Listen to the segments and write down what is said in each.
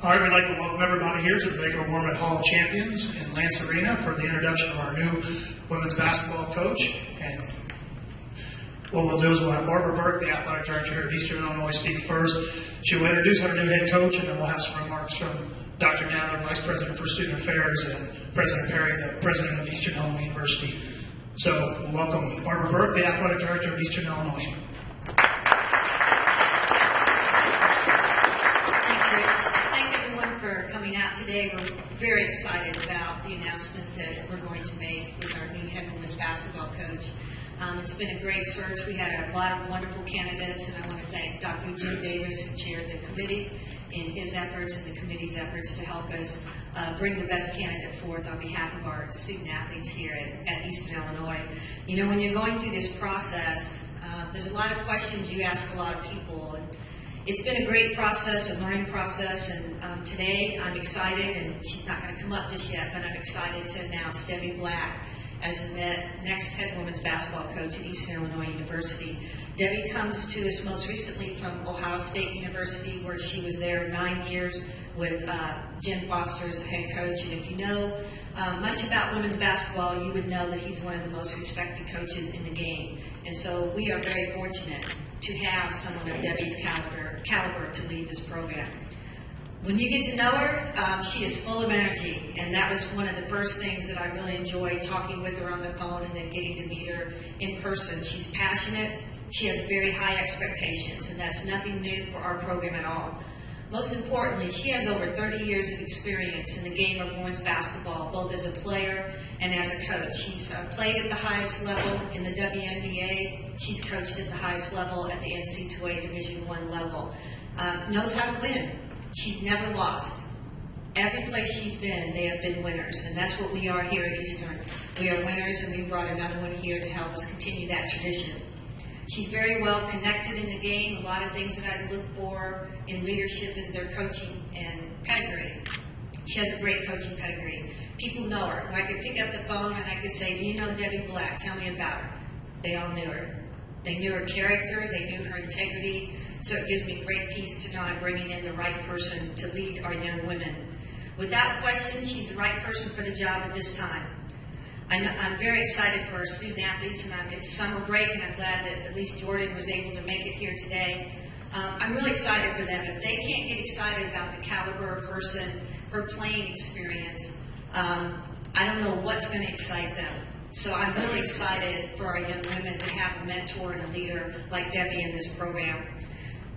All right, we'd like to welcome everybody here to the big Warmoth Hall of Champions in Lance Arena for the introduction of our new women's basketball coach. And what we'll do is we'll have Barbara Burke, the athletic director here at Eastern Illinois, speak first. She will introduce our new head coach, and then we'll have some remarks from Dr. Nadler, Vice President for Student Affairs, and President Perry, the President of Eastern Illinois University. So we'll welcome Barbara Burke, the athletic director of Eastern Illinois. For coming out today. We're very excited about the announcement that we're going to make with our new head women's basketball coach. It's been a great search. We had a lot of wonderful candidates, and I want to thank Dr. Jim Davis, who chaired the committee, in his efforts and the committee's efforts to help us bring the best candidate forth on behalf of our student athletes here at Eastern Illinois. You know, when you're going through this process, there's a lot of questions you ask a lot of people. And it's been a great process, a learning process, and today I'm excited, and she's not going to come up just yet, but I'm excited to announce Debbie Black as the next head women's basketball coach at Eastern Illinois University. Debbie comes to us most recently from Ohio State University, where she was there 9 years with Jim Foster as a head coach. And if you know much about women's basketball, you would know that he's one of the most respected coaches in the game. And so we are very fortunate to have someone of Debbie's caliber to lead this program. When you get to know her, she is full of energy, and that was one of the first things that I really enjoyed, talking with her on the phone and then getting to meet her in person. She's passionate, she has very high expectations, and that's nothing new for our program at all. Most importantly, she has over 30 years of experience in the game of women's basketball, both as a player and as a coach. She's played at the highest level in the WNBA. She's coached at the highest level at the NCAA Division I level. Knows how to win. She's never lost. Every place she's been, they have been winners, and that's what we are here at Eastern. We are winners, and we brought another one here to help us continue that tradition. She's very well connected in the game. A lot of things that I look for in leadership is their coaching and pedigree. She has a great coaching pedigree. People know her. I could pick up the phone and I could say, "Do you know Debbie Black? Tell me about her." They all knew her. They knew her character. They knew her integrity. So it gives me great peace to know I'm bringing in the right person to lead our young women. Without question, she's the right person for the job at this time. I'm very excited for our student athletes, and it's summer break, and I'm glad that at least Jordan was able to make it here today. I'm really excited for them. If they can't get excited about the caliber of person, her playing experience, I don't know what's going to excite them. So I'm really excited for our young women to have a mentor and a leader like Debbie in this program.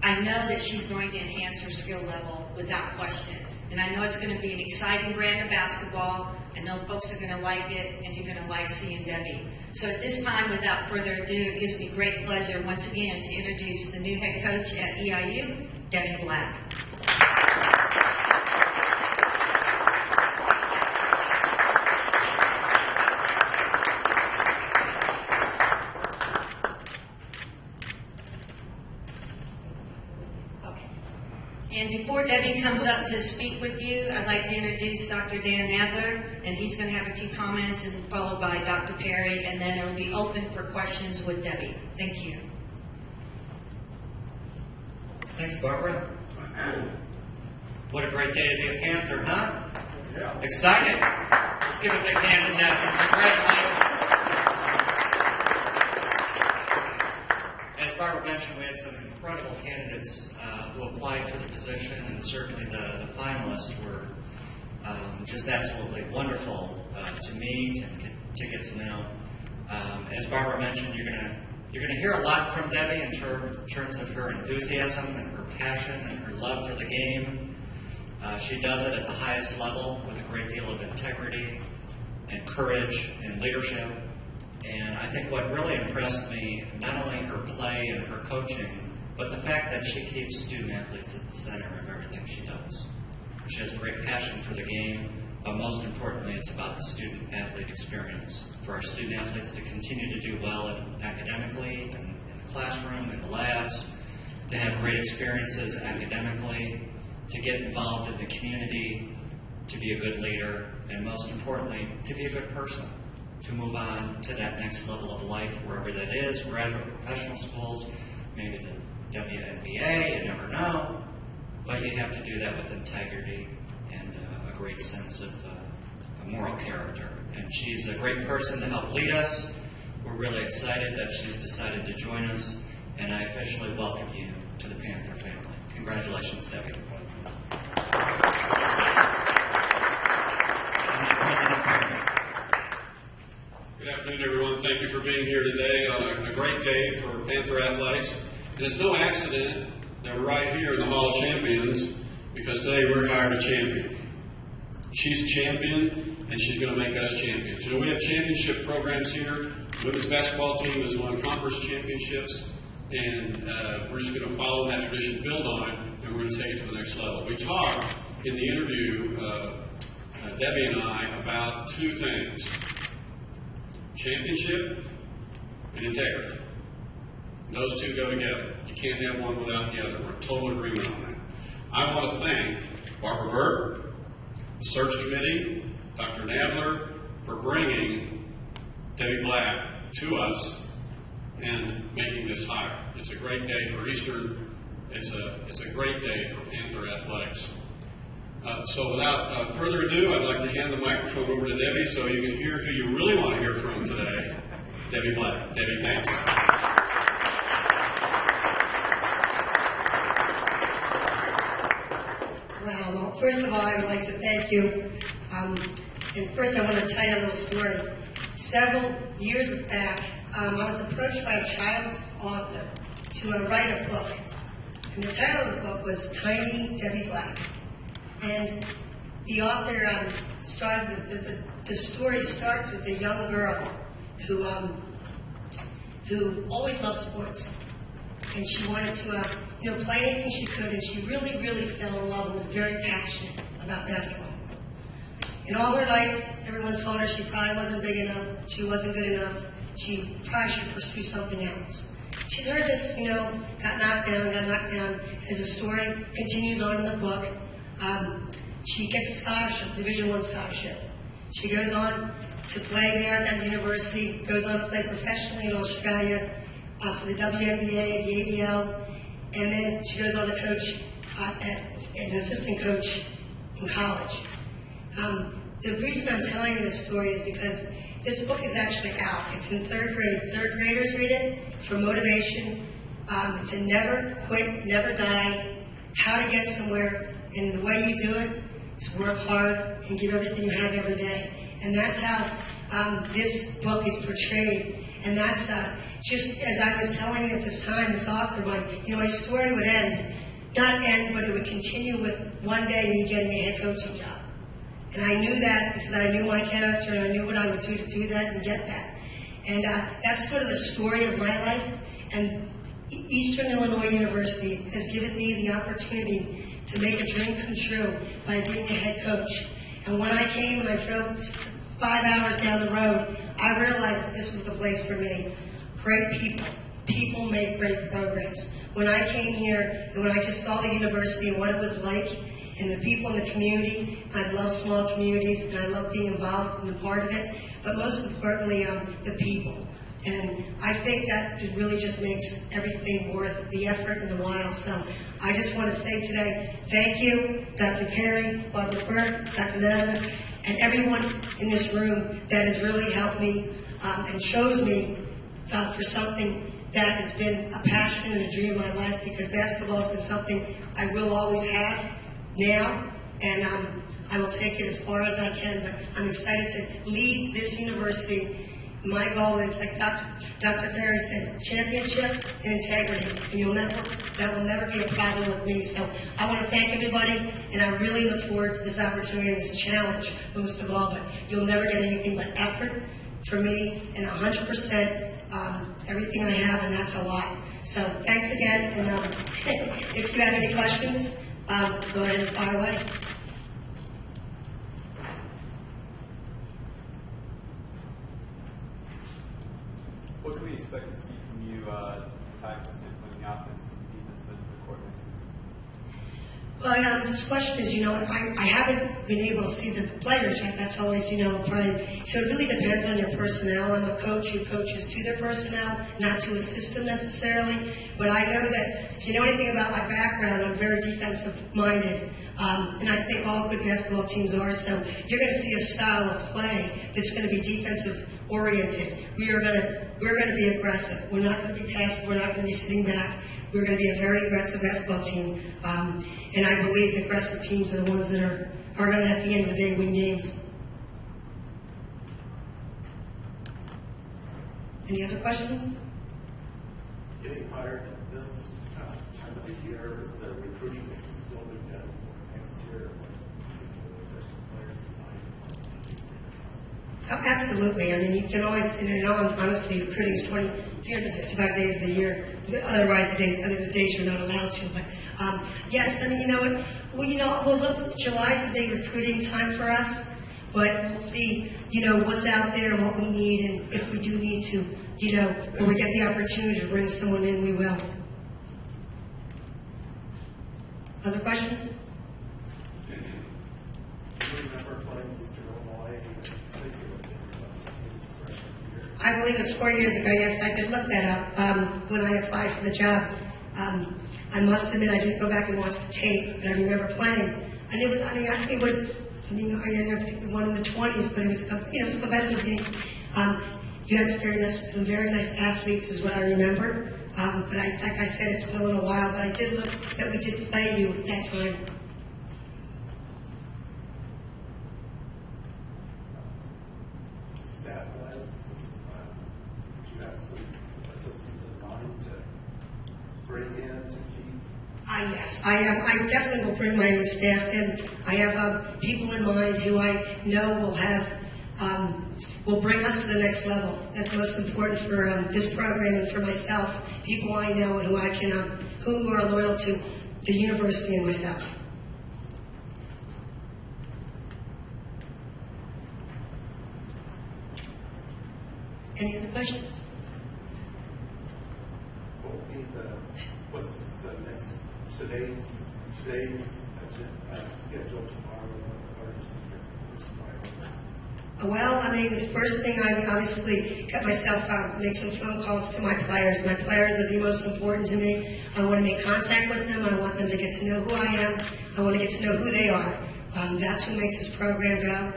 I know that she's going to enhance her skill level without question. And I know it's going to be an exciting brand of basketball. I know folks are going to like it, and you're going to like seeing Debbie. So at this time, without further ado, it gives me great pleasure once again to introduce the new head coach at EIU, Debbie Black. And before Debbie comes up to speak with you, I'd like to introduce Dr. Dan Nadler, and he's going to have a few comments, and followed by Dr. Perry, and then it will be open for questions with Debbie. Thank you. Thanks, Barbara. What a great day to be a Panther, huh? Yeah. Excited? Let's give a big hand to Debbie. Congratulations. As Barbara mentioned, we had some incredible candidates who applied for the position, and certainly the finalists were just absolutely wonderful to meet and to get to know. As Barbara mentioned, you're going to hear a lot from Debbie in terms of her enthusiasm and her passion and her love for the game. She does it at the highest level with a great deal of integrity and courage and leadership. And I think what really impressed me, not only her play and her coaching, but the fact that she keeps student athletes at the center of everything she does. She has a great passion for the game, but most importantly, it's about the student athlete experience. For our student athletes to continue to do well academically, in the classroom, in the labs, to have great experiences academically, to get involved in the community, to be a good leader, and most importantly, to be a good person, to move on to that next level of life, wherever that is, graduate professional schools, maybe the WNBA, you never know. but you have to do that with integrity and a great sense of a moral character. And she's a great person to help lead us. We're really excited that she's decided to join us, and I officially welcome you to the Panther family. Congratulations, Debbie. Good afternoon, everyone. Thank you for being here today on a great day for Panther Athletics. And it's no accident that we're right here in the Hall of Champions, because today we're hired a champion. She's a champion, and she's going to make us champions. You know, we have championship programs here. The women's basketball team has won conference championships, and we're just going to follow that tradition, build on it, and we're going to take it to the next level. We talked in the interview, Debbie and I, about two things: championship and integrity. Those two go together. You can't have one without the other. We're in total agreement on that. I want to thank Barbara Burke, the search committee, Dr. Nadler, for bringing Debbie Black to us and making this hire. It's a great day for Eastern. It's a great day for Panther Athletics. So without further ado, I'd like to hand the microphone over to Debbie so you can hear who you really want to hear from today, Debbie Black. Debbie, thanks. Well, first of all, I would like to thank you. And first, I want to tell you a little story. Several years back, I was approached by a child's author to write a book. And the title of the book was Tiny Debbie Black. And the author started, the story starts with a young girl who always loved sports. And she wanted to, play anything she could, and she really, really fell in love and was very passionate about basketball. And all her life, everyone told her she probably wasn't big enough, she wasn't good enough, she probably should pursue something else. She's heard this, got knocked down, as the story continues on in the book. She gets a scholarship, Division I scholarship. She goes on to play there at that university, goes on to play professionally in Australia for the WNBA, the ABL, and then she goes on to coach an assistant coach in college. The reason I'm telling you this story is because this book is actually out. It's in third grade. Third graders read it for motivation. It's a never quit, never die, how to get somewhere. And the way you do it is work hard and give everything you have every day. And that's how this book is portrayed. And that's just as I was telling at this time, this author, my story would not end, but it would continue with one day me getting a head coaching job. And I knew that because I knew my character and I knew what I would do to do that and get that. And that's sort of the story of my life. And Eastern Illinois University has given me the opportunity to make a dream come true by being a head coach. And when I came and I drove 5 hours down the road, I realized that this was the place for me. Great people. People make great programs. When I came here and when I just saw the university and what it was like and the people in the community, I love small communities and I love being involved and a part of it, but most importantly, the people. And I think that it really just makes everything worth the effort and the while. So I just want to say today, thank you, Dr. Perry, Barbara Burke, Dr. Nadler, and everyone in this room that has really helped me and chose me for something that has been a passion and a dream of my life, because basketball has been something I will always have now, and I will take it as far as I can, but I'm excited to lead this university. My goal is, like Dr. Perry said, championship and integrity, and that will never be a problem with me. So I want to thank everybody, and I really look forward to this opportunity and this challenge most of all, but you'll never get anything but effort from me and 100% everything I have, and that's a lot. So thanks again, and if you have any questions, go ahead and fire away. What can we expect to see from you, tactical standpoint, the offense and defense end of the court next Well, this question is, I haven't been able to see the players yet. That's always, probably, so it really depends on your personnel. I'm a coach who coaches to their personnel, not to a system necessarily. But I know that if you know anything about my background, I'm very defensive-minded. And I think all good basketball teams are. So you're going to see a style of play that's going to be defensive-oriented. We're going to be aggressive. We're not going to be passive. We're not going to be sitting back. We're going to be a very aggressive basketball team. And I believe the aggressive teams are the ones that are going to, at the end of the day, win games. Any other questions? Getting hired at this time of the year, is the recruiting still being done for next year? There's some players in mind. Absolutely. I mean, you can always, honestly, recruiting is 365 days of the year. Otherwise, the days you're not allowed to. But yes, I mean, we'll look. July is a big recruiting time for us, but we'll see, what's out there and what we need, and if we do need to, when we get the opportunity to bring someone in, we will. Other questions? Do you remember playing Eastern Illinois? I believe it was 4 years ago. Yes, I did look that up when I applied for the job. I must admit I didn't go back and watch the tape, but I remember playing. And I never think we won in the 20s, but it was a competitive game. You had some very nice athletes, is what I remember. But like I said, it's been a little while. But I did look that we did play you at that time. Staff-wise, do you have some assistants in mind to bring in to keep? Yes, I definitely will bring my own staff in. I have people in mind who I know will bring us to the next level. That's most important for this program and for myself. People I know and who are loyal to the university and myself. Any other questions? What will be what's the next, today's schedule tomorrow, or just your first priorities? Well, the first thing I obviously cut myself out, make some phone calls to my players. My players are the most important to me. I want to make contact with them. I want them to get to know who I am. I want to get to know who they are. That's who makes this program go.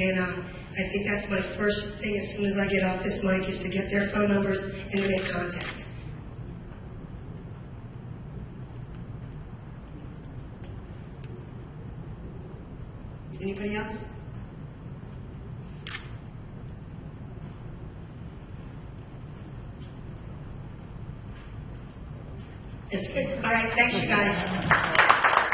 And I think that's my first thing as soon as I get off this mic is to get their phone numbers and to make contact. Anybody else? That's good. All right. Thanks, you guys.